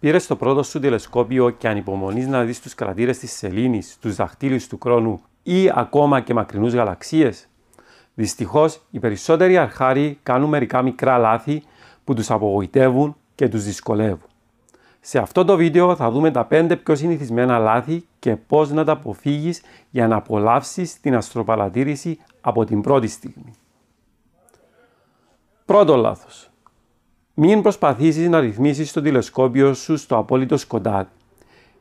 Πήρες το πρώτο σου τηλεσκόπιο και ανυπομονείς να δεις τους κρατήρες της σελήνης, τους δαχτύλους του χρόνου ή ακόμα και μακρινούς γαλαξίες. Δυστυχώς, οι περισσότεροι αρχάροι κάνουν μερικά μικρά λάθη που τους απογοητεύουν και τους δυσκολεύουν. Σε αυτό το βίντεο θα δούμε τα 5 πιο συνηθισμένα λάθη και πώς να τα αποφύγεις για να απολαύσεις την αστροπαρατήρηση από την πρώτη στιγμή. Πρώτο λάθος. Μην προσπαθήσεις να ρυθμίσεις το τηλεσκόπιο σου στο απόλυτο σκοτάδι.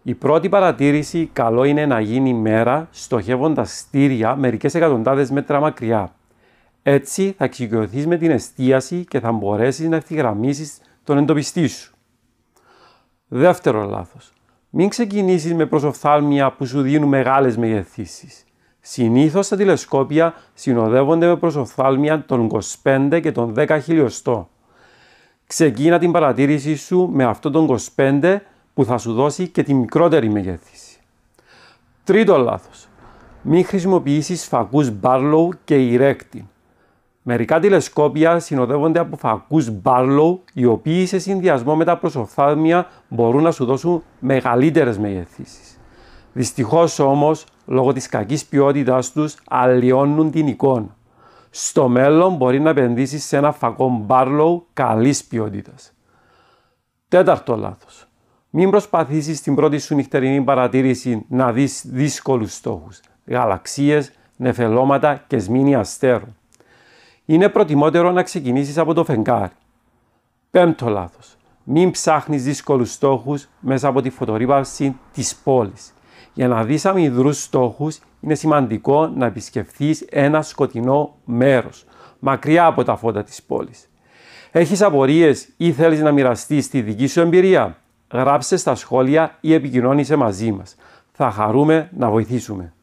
Η πρώτη παρατήρηση καλό είναι να γίνει μέρα στοχεύοντας στήρια μερικές εκατοντάδες μέτρα μακριά. Έτσι θα εξοικειωθείς με την εστίαση και θα μπορέσεις να ευθυγραμμίσεις τον εντοπιστή σου. Δεύτερο λάθος. Μην ξεκινήσεις με προσοφθάλμια που σου δίνουν μεγάλες μεγεθύσεις. Συνήθως τα τηλεσκόπια συνοδεύονται με προσοφθάλμια των 25 και των 10 χιλιοστό. Ξεκίνα την παρατήρηση σου με αυτό τον 25 που θα σου δώσει και τη μικρότερη μεγέθυνση. Τρίτο λάθος. Μην χρησιμοποιήσεις φακούς Barlow και Erecting. Μερικά τηλεσκόπια συνοδεύονται από φακούς Barlow, οι οποίοι σε συνδυασμό με τα προσοφθάλμια μπορούν να σου δώσουν μεγαλύτερες μεγεθύσεις. Δυστυχώς όμως, λόγω της κακής ποιότητας τους, αλλοιώνουν την εικόνα. Στο μέλλον μπορεί να επενδύσεις σε ένα φακό Barlow καλής ποιότητας. Τέταρτο λάθος. Μην προσπαθήσεις στην πρώτη σου νυχτερινή παρατήρηση να δεις δύσκολους στόχους, γαλαξίες, νεφελώματα και σμήνη αστέρων. Είναι προτιμότερο να ξεκινήσεις από το φεγγάρι. Πέμπτο λάθος. Μην ψάχνεις δύσκολους στόχους μέσα από τη φωτορύπανση της πόλης. Για να δεις αμυδρούς στόχους είναι σημαντικό να επισκεφθείς ένα σκοτεινό μέρος, μακριά από τα φώτα της πόλης. Έχεις απορίες ή θέλεις να μοιραστείς τη δική σου εμπειρία? Γράψε στα σχόλια ή επικοινώνησε μαζί μας. Θα χαρούμε να βοηθήσουμε.